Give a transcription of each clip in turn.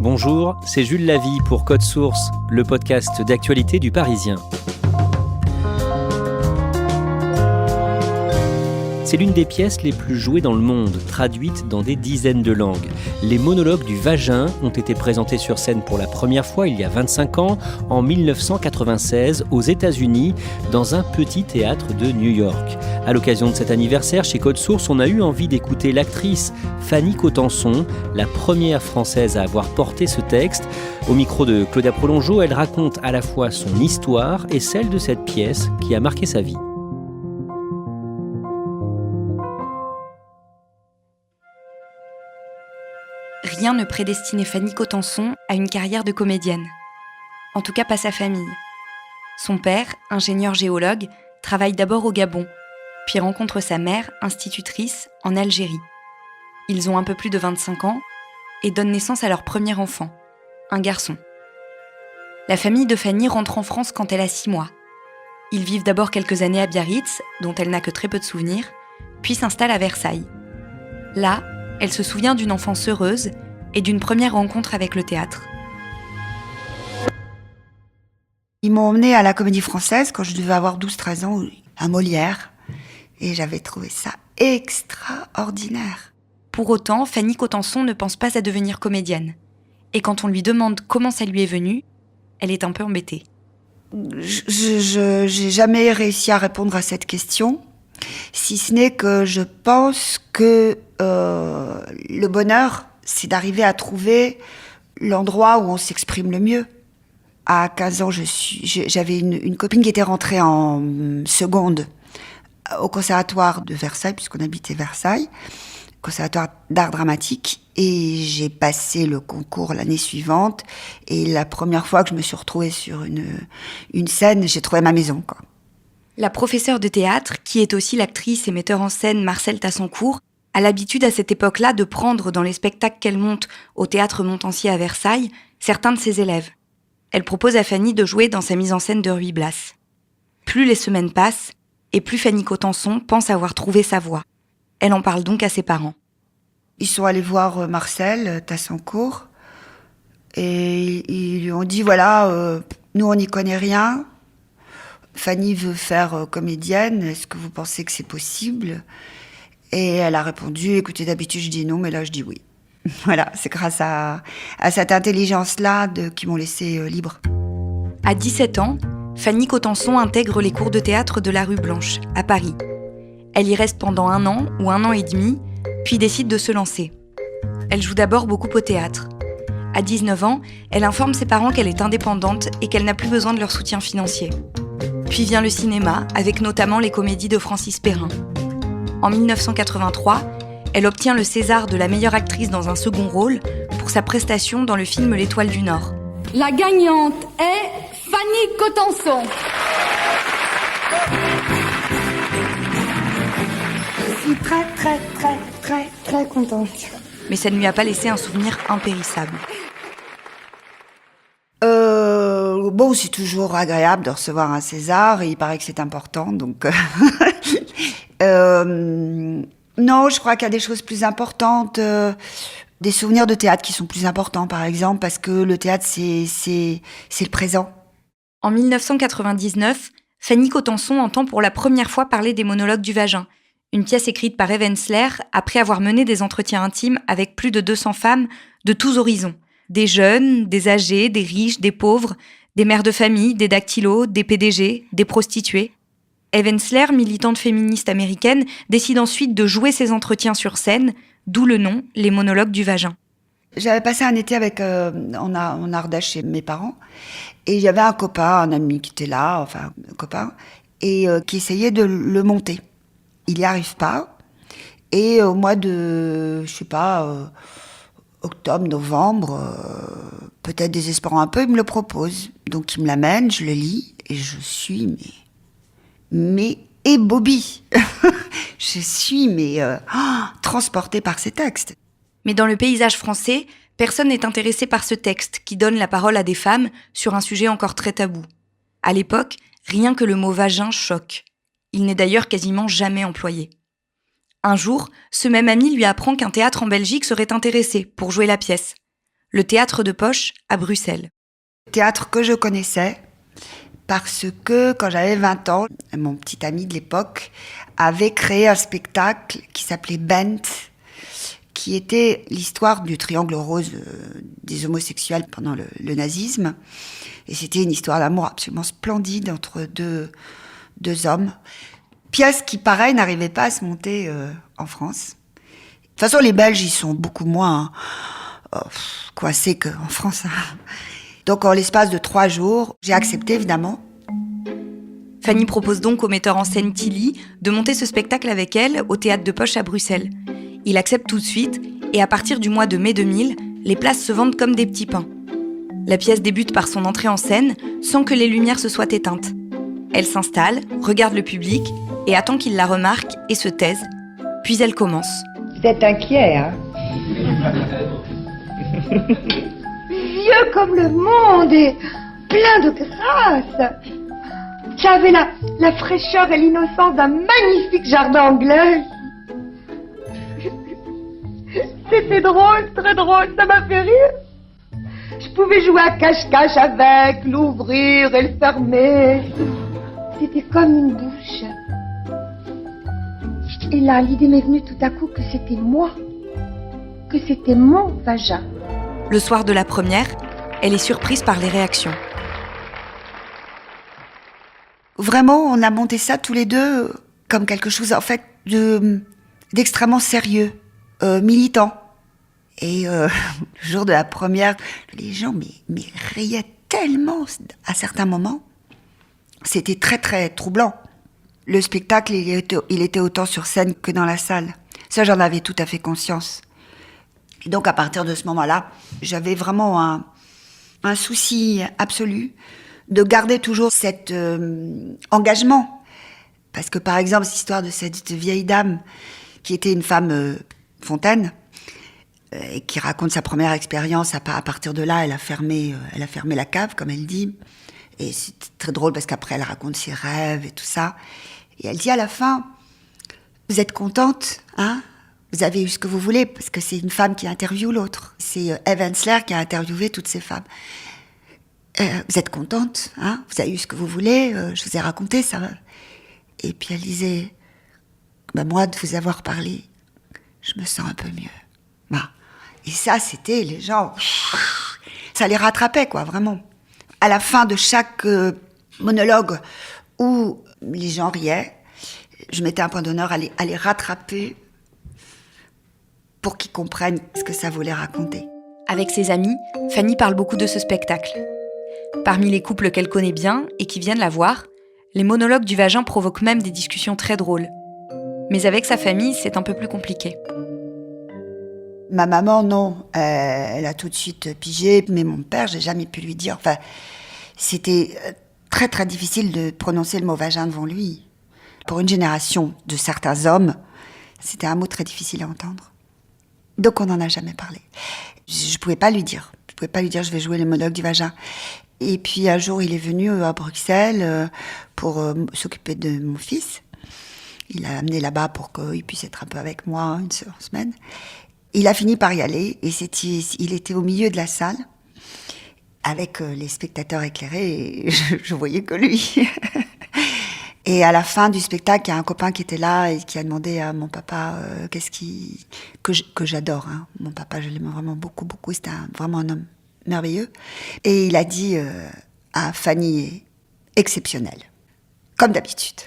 Bonjour, c'est Jules Lavie pour Code Source, le podcast d'actualité du Parisien. C'est l'une des pièces les plus jouées dans le monde, traduite dans des dizaines de langues. Les monologues du vagin ont été présentés sur scène pour la première fois il y a 25 ans, en 1996, aux États-Unis, dans un petit théâtre de New York. À l'occasion de cet anniversaire, chez Code Source, on a eu envie d'écouter l'actrice Fanny Cotenson, la première française à avoir porté ce texte. Au micro de Claudia Prolongeau, elle raconte à la fois son histoire et celle de cette pièce qui a marqué sa vie. Rien ne prédestinait Fanny Cotenson à une carrière de comédienne. En tout cas pas sa famille. Son père, ingénieur géologue, travaille d'abord au Gabon, puis rencontre sa mère, institutrice, en Algérie. Ils ont un peu plus de 25 ans et donnent naissance à leur premier enfant, un garçon. La famille de Fanny rentre en France quand elle a 6 mois. Ils vivent d'abord quelques années à Biarritz, dont elle n'a que très peu de souvenirs, puis s'installent à Versailles. Là, elle se souvient d'une enfance heureuse et d'une première rencontre avec le théâtre. Ils m'ont emmenée à la Comédie Française quand je devais avoir 12-13 ans, à Molière. Et j'avais trouvé ça extraordinaire. Pour autant, Fanny Cotenson ne pense pas à devenir comédienne. Et quand on lui demande comment ça lui est venu, elle est un peu embêtée. J'ai jamais réussi à répondre à cette question, si ce n'est que je pense que le bonheur, c'est d'arriver à trouver l'endroit où on s'exprime le mieux. À 15 ans, j'avais une copine qui était rentrée en seconde au conservatoire de Versailles, puisqu'on habitait Versailles, conservatoire d'art dramatique, et j'ai passé le concours l'année suivante, et la première fois que je me suis retrouvée sur une scène, j'ai trouvé ma maison, quoi. La professeure de théâtre, qui est aussi l'actrice et metteur en scène Marcelle Tassancourt, a l'habitude à cette époque-là de prendre dans les spectacles qu'elle monte au Théâtre Montansier à Versailles certains de ses élèves. Elle propose à Fanny de jouer dans sa mise en scène de Ruy Blas. Plus les semaines passent, et plus Fanny Cotenson pense avoir trouvé sa voie. Elle en parle donc à ses parents. Ils sont allés voir Marcel Tassancourt, et ils lui ont dit, voilà, nous on n'y connaît rien, Fanny veut faire comédienne, est-ce que vous pensez que c'est possible ? Et elle a répondu, écoutez, d'habitude je dis non, mais là je dis oui. Voilà, c'est grâce à cette intelligence-là qui m'ont laissé libre. À 17 ans, Fanny Cotenson intègre les cours de théâtre de la rue Blanche, à Paris. Elle y reste pendant 1 an ou 1 an et demi, puis décide de se lancer. Elle joue d'abord beaucoup au théâtre. À 19 ans, elle informe ses parents qu'elle est indépendante et qu'elle n'a plus besoin de leur soutien financier. Puis vient le cinéma, avec notamment les comédies de Francis Perrin. En 1983, elle obtient le César de la meilleure actrice dans un second rôle pour sa prestation dans le film L'Étoile du Nord. La gagnante est Fanny Cotenson. Je suis très contente. Mais ça ne lui a pas laissé un souvenir impérissable. Bon, c'est toujours agréable de recevoir un César, et il paraît que c'est important, donc... non, je crois qu'il y a des choses plus importantes, des souvenirs de théâtre qui sont plus importants, par exemple, parce que le théâtre, c'est le présent. En 1999, Fanny Cotenson entend pour la première fois parler des monologues du vagin, une pièce écrite par Evensley après avoir mené des entretiens intimes avec plus de 200 femmes de tous horizons. Des jeunes, des âgés, des riches, des pauvres, des mères de famille, des dactylos, des PDG, des prostituées. Evensley, militante féministe américaine, décide ensuite de jouer ses entretiens sur scène, d'où le nom, les monologues du vagin. J'avais passé un été en Ardèche chez mes parents, et il y avait un copain, un ami qui était là, enfin un copain, et qui essayait de le monter. Il n'y arrive pas, et au mois de, octobre, novembre, peut-être désespérant un peu, il me le propose. Donc il me l'amène, je le lis, et je suis mais ébobie. Je suis transportée par ces textes. Mais dans le paysage français, personne n'est intéressé par ce texte qui donne la parole à des femmes sur un sujet encore très tabou. À l'époque, rien que le mot vagin choque. Il n'est d'ailleurs quasiment jamais employé. Un jour, ce même ami lui apprend qu'un théâtre en Belgique serait intéressé pour jouer la pièce. le théâtre de poche à Bruxelles. Théâtre que je connaissais parce que quand j'avais 20 ans, mon petit ami de l'époque avait créé un spectacle qui s'appelait Bent, qui était l'histoire du triangle rose des homosexuels pendant le nazisme. Et c'était une histoire d'amour absolument splendide entre deux hommes. Pièce qui, pareil, n'arrivait pas à se monter en France. De toute façon, les Belges, ils sont beaucoup moins coincés qu'en France. Donc, en l'espace de 3 jours, j'ai accepté, évidemment. Fanny propose donc au metteur en scène Tilly de monter ce spectacle avec elle au théâtre de poche à Bruxelles. Il accepte tout de suite et à partir du mois de mai 2000, les places se vendent comme des petits pains. La pièce débute par son entrée en scène sans que les lumières se soient éteintes. Elle s'installe, regarde le public et attend qu'il la remarque et se taise. Puis elle commence. Vous êtes inquiet, hein? Vieux comme le monde et plein de grâce. Qui avait la fraîcheur et l'innocence d'un magnifique jardin anglais. C'était drôle, très drôle, ça m'a fait rire. Je pouvais jouer à cache-cache avec, l'ouvrir et le fermer. C'était comme une bouche. Et là, l'idée m'est venue tout à coup que c'était moi, que c'était mon vagin. Le soir de la première, elle est surprise par les réactions. Vraiment, on a monté ça tous les deux comme quelque chose, en fait, d'extrêmement sérieux, militant. Et le jour de la première, les gens mais riaient tellement à certains moments. C'était très, très troublant. Le spectacle, il était autant sur scène que dans la salle. Ça, j'en avais tout à fait conscience. Et donc, à partir de ce moment-là, j'avais vraiment un souci absolu de garder toujours cet engagement. Parce que, par exemple, cette histoire de cette vieille dame qui était une femme fontaine, et qui raconte sa première expérience, à partir de là, elle a fermé la cave, comme elle dit. Et c'est très drôle parce qu'après, elle raconte ses rêves et tout ça. Et elle dit à la fin, vous êtes contente, hein? Vous avez eu ce que vous voulez, parce que c'est une femme qui interviewe l'autre. C'est Eve Ensler qui a interviewé toutes ces femmes. Vous êtes contente, hein? Vous avez eu ce que vous voulez, je vous ai raconté ça. Et puis elle disait, moi, de vous avoir parlé, je me sens un peu mieux. Bah. Et ça, c'était les gens, ça les rattrapait, quoi, vraiment. À la fin de chaque monologue où les gens riaient, je mettais un point d'honneur à les rattraper pour qu'ils comprennent ce que ça voulait raconter. Avec ses amis, Fanny parle beaucoup de ce spectacle. Parmi les couples qu'elle connaît bien et qui viennent la voir, les monologues du vagin provoquent même des discussions très drôles. Mais avec sa famille, c'est un peu plus compliqué. Ma maman, non. Elle a tout de suite pigé, mais mon père, j'ai jamais pu lui dire. Enfin, c'était très, très difficile de prononcer le mot vagin devant lui. Pour une génération de certains hommes, c'était un mot très difficile à entendre. Donc, on n'en a jamais parlé. Je pouvais pas lui dire. Je vais jouer le monologue du vagin. Et puis, un jour, il est venu à Bruxelles pour s'occuper de mon fils. Il l'a amené là-bas pour qu'il puisse être un peu avec moi une semaine. Il a fini par y aller et il était au milieu de la salle avec les spectateurs éclairés et je voyais que lui. Et à la fin du spectacle, il y a un copain qui était là et qui a demandé à mon papa que j'adore. Hein. Mon papa, je l'aime vraiment beaucoup, beaucoup. C'était vraiment un homme merveilleux. Et il a dit Fanny est exceptionnelle, comme d'habitude.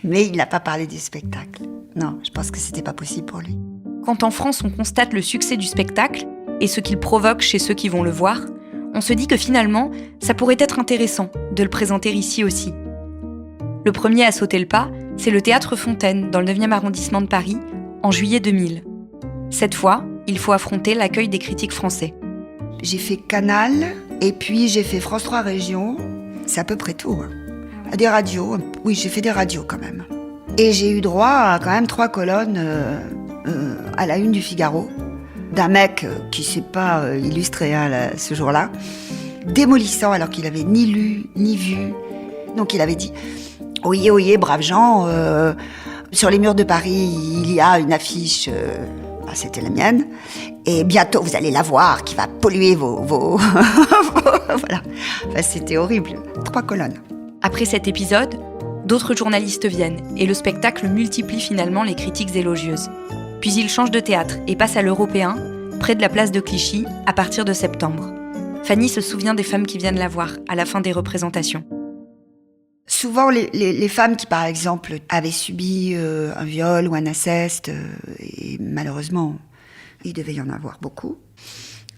Mais il n'a pas parlé du spectacle. Non, je pense que c'était pas possible pour lui. Quand en France on constate le succès du spectacle et ce qu'il provoque chez ceux qui vont le voir, on se dit que finalement, ça pourrait être intéressant de le présenter ici aussi. Le premier à sauter le pas, c'est le Théâtre Fontaine, dans le 9e arrondissement de Paris, en juillet 2000. Cette fois, il faut affronter l'accueil des critiques français. J'ai fait Canal, et puis j'ai fait France 3 Régions. C'est à peu près tout. Hein. À des radios. Oui, j'ai fait des radios quand même. Et j'ai eu droit à quand même 3 colonnes à la une du Figaro, d'un mec qui ne s'est pas illustré ce jour-là, démolissant alors qu'il n'avait ni lu, ni vu. Donc il avait dit « Oyez, braves gens, sur les murs de Paris, il y a une affiche Ah, c'était la mienne. Et bientôt, vous allez la voir, qui va polluer vos... Voilà. Enfin, c'était horrible. 3 colonnes. Après cet épisode, d'autres journalistes viennent et le spectacle multiplie finalement les critiques élogieuses. Puis il change de théâtre et passe à l'Européen, près de la place de Clichy, à partir de septembre. Fanny se souvient des femmes qui viennent la voir à la fin des représentations. Souvent, les femmes qui, par exemple, avaient subi un viol ou un inceste, et malheureusement, il devait y en avoir beaucoup,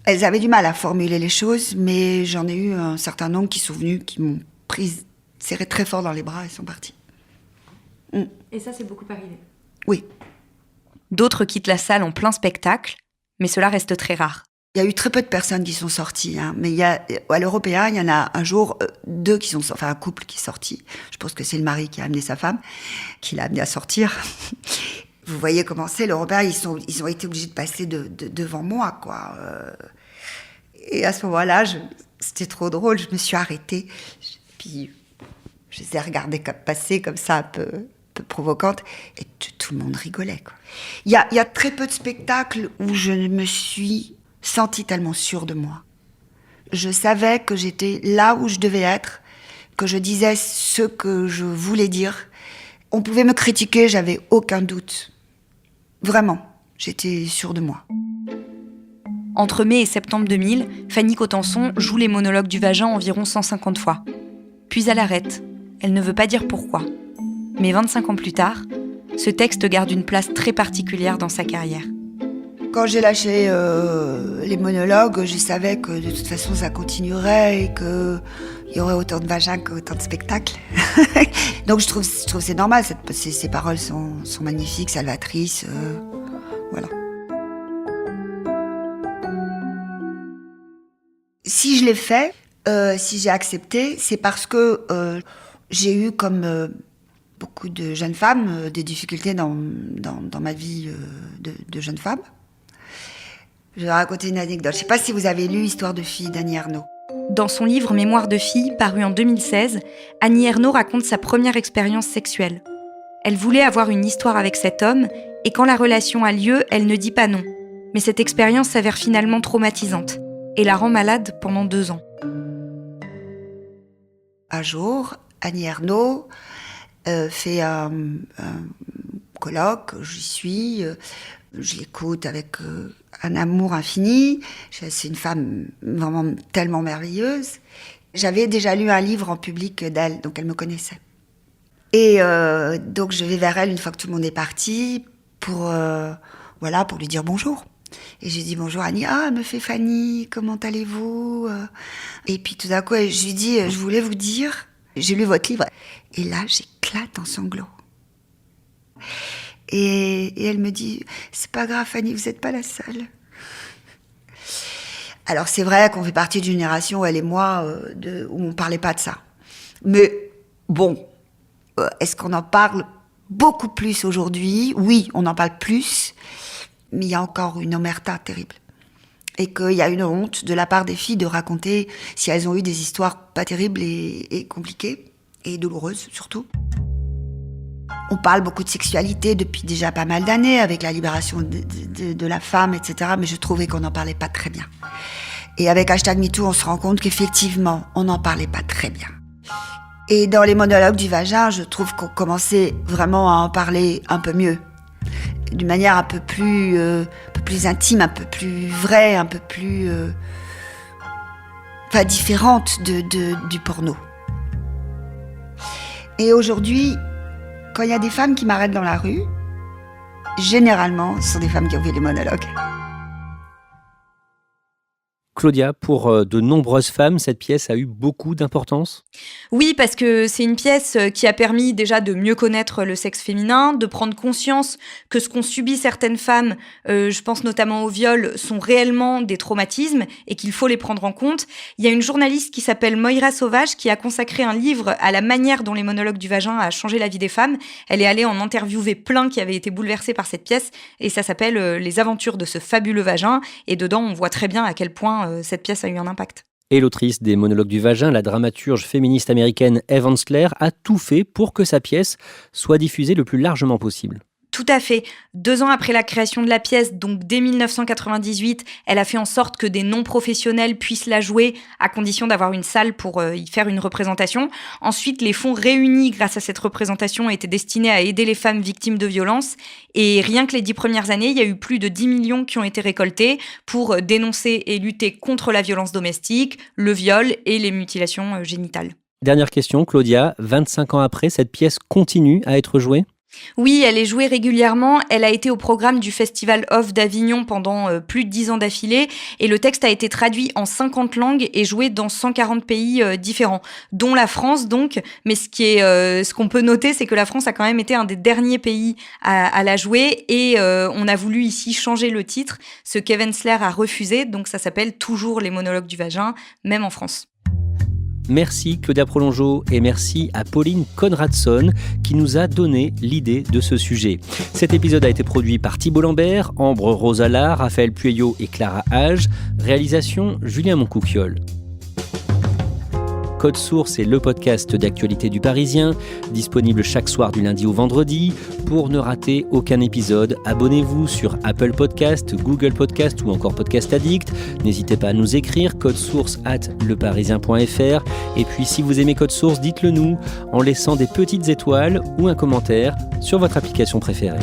elles avaient du mal à formuler les choses, mais j'en ai eu un certain nombre qui sont venus, qui m'ont prise, serré très fort dans les bras et sont partis. Et ça, c'est beaucoup arrivé. Oui. D'autres quittent la salle en plein spectacle, mais cela reste très rare. Il y a eu très peu de personnes qui sont sorties, hein. Mais à l'Européen, il y en a un jour 2 qui sont sortis, enfin un couple qui est sorti. Je pense que c'est le mari qui a amené sa femme, qui l'a amené à sortir. Vous voyez comment c'est, l'Européen, ils ont été obligés de passer devant moi, quoi. Et à ce moment-là, c'était trop drôle, je me suis arrêtée. Puis je les ai regardés passer comme ça, un peu provocante, et tout le monde rigolait, quoi. Il y a très peu de spectacles où je me suis sentie tellement sûre de moi. Je savais que j'étais là où je devais être, que je disais ce que je voulais dire. On pouvait me critiquer, j'avais aucun doute. Vraiment, j'étais sûre de moi. Entre mai et septembre 2000, Fanny Cotenson joue les monologues du vagin environ 150 fois. Puis elle arrête. Elle ne veut pas dire pourquoi. Mais 25 ans plus tard, ce texte garde une place très particulière dans sa carrière. Quand j'ai lâché les monologues, je savais que de toute façon ça continuerait et qu'il y aurait autant de vagins qu'autant de spectacles. Donc je trouve c'est normal, ces paroles sont magnifiques, salvatrices, voilà. Si je l'ai fait, si j'ai accepté, c'est parce que j'ai eu, comme beaucoup de jeunes femmes, des difficultés dans ma vie de jeune femme. Je vais raconter une anecdote. Je ne sais pas si vous avez lu Histoire de fille d'Annie Ernaux. Dans son livre Mémoire de fille, paru en 2016, Annie Ernaux raconte sa première expérience sexuelle. Elle voulait avoir une histoire avec cet homme, et quand la relation a lieu, elle ne dit pas non. Mais cette expérience s'avère finalement traumatisante, et la rend malade pendant 2 ans. Un jour, Annie Ernaux fait un colloque, j'y suis, je l'écoute avec un amour infini. C'est une femme vraiment tellement merveilleuse. J'avais déjà lu un livre en public d'elle, donc elle me connaissait. Et donc je vais vers elle une fois que tout le monde est parti pour lui dire bonjour. Et j'ai dit bonjour Annie. Ah, elle me fait Fanny, comment allez-vous? Et puis tout d'un coup, je lui dis, je voulais vous dire, j'ai lu votre livre. Et là, j'éclate en sanglots. Et elle me dit, c'est pas grave Fanny, vous n'êtes pas la seule. Alors c'est vrai qu'on fait partie d'une génération, elle et moi, où on parlait pas de ça. Mais bon, est-ce qu'on en parle beaucoup plus aujourd'hui? Oui, on en parle plus, mais il y a encore une omerta terrible. Et qu'il y a une honte de la part des filles de raconter si elles ont eu des histoires pas terribles et compliquées, et douloureuses surtout. On parle beaucoup de sexualité depuis déjà pas mal d'années, avec la libération de la femme, etc. Mais je trouvais qu'on n'en parlait pas très bien. Et avec #MeToo, on se rend compte qu'effectivement, on n'en parlait pas très bien. Et dans les monologues du vagin, je trouve qu'on commençait vraiment à en parler un peu mieux. D'une manière un peu plus intime, un peu plus vraie, un peu plus... différente du porno. Et aujourd'hui, quand il y a des femmes qui m'arrêtent dans la rue, généralement, ce sont des femmes qui ont vu les monologues. Claudia, pour de nombreuses femmes, cette pièce a eu beaucoup d'importance? Oui, parce que c'est une pièce qui a permis déjà de mieux connaître le sexe féminin, de prendre conscience que ce qu'ont subi certaines femmes, je pense notamment au viol, sont réellement des traumatismes et qu'il faut les prendre en compte. Il y a une journaliste qui s'appelle Moira Sauvage qui a consacré un livre à la manière dont les monologues du vagin a changé la vie des femmes. Elle est allée en interviewer plein qui avaient été bouleversés par cette pièce et ça s'appelle « Les aventures de ce fabuleux vagin » et dedans on voit très bien à quel point cette pièce a eu un impact. Et l'autrice des monologues du vagin, la dramaturge féministe américaine Eve Ensler, a tout fait pour que sa pièce soit diffusée le plus largement possible. Tout à fait. 2 ans après la création de la pièce, donc dès 1998, elle a fait en sorte que des non-professionnels puissent la jouer à condition d'avoir une salle pour y faire une représentation. Ensuite, les fonds réunis grâce à cette représentation étaient destinés à aider les femmes victimes de violences. Et rien que les 10 premières années, il y a eu plus de 10 millions qui ont été récoltés pour dénoncer et lutter contre la violence domestique, le viol et les mutilations génitales. Dernière question, Claudia. 25 ans après, cette pièce continue à être jouée ? Oui, elle est jouée régulièrement. Elle a été au programme du Festival Off d'Avignon pendant plus de 10 ans d'affilée. Et le texte a été traduit en 50 langues et joué dans 140 pays différents, dont la France donc. Mais ce qu'on peut noter, c'est que la France a quand même été un des derniers pays à la jouer. Et on a voulu ici changer le titre, ce qu'Evensler a refusé. Donc ça s'appelle toujours Les monologues du vagin, même en France. Merci Claudia Prolongeau et merci à Pauline Conradson qui nous a donné l'idée de ce sujet. Cet épisode a été produit par Thibault Lambert, Ambre Rosala, Raphaël Pueyo et Clara Hage. Réalisation Julien Moncouquiol. Code Source est le podcast d'actualité du Parisien, disponible chaque soir du lundi au vendredi. Pour ne rater aucun épisode, abonnez-vous sur Apple Podcast, Google Podcast ou encore Podcast Addict. N'hésitez pas à nous écrire codesource@leparisien.fr. Et puis si vous aimez Code Source, dites-le nous en laissant des petites étoiles ou un commentaire sur votre application préférée.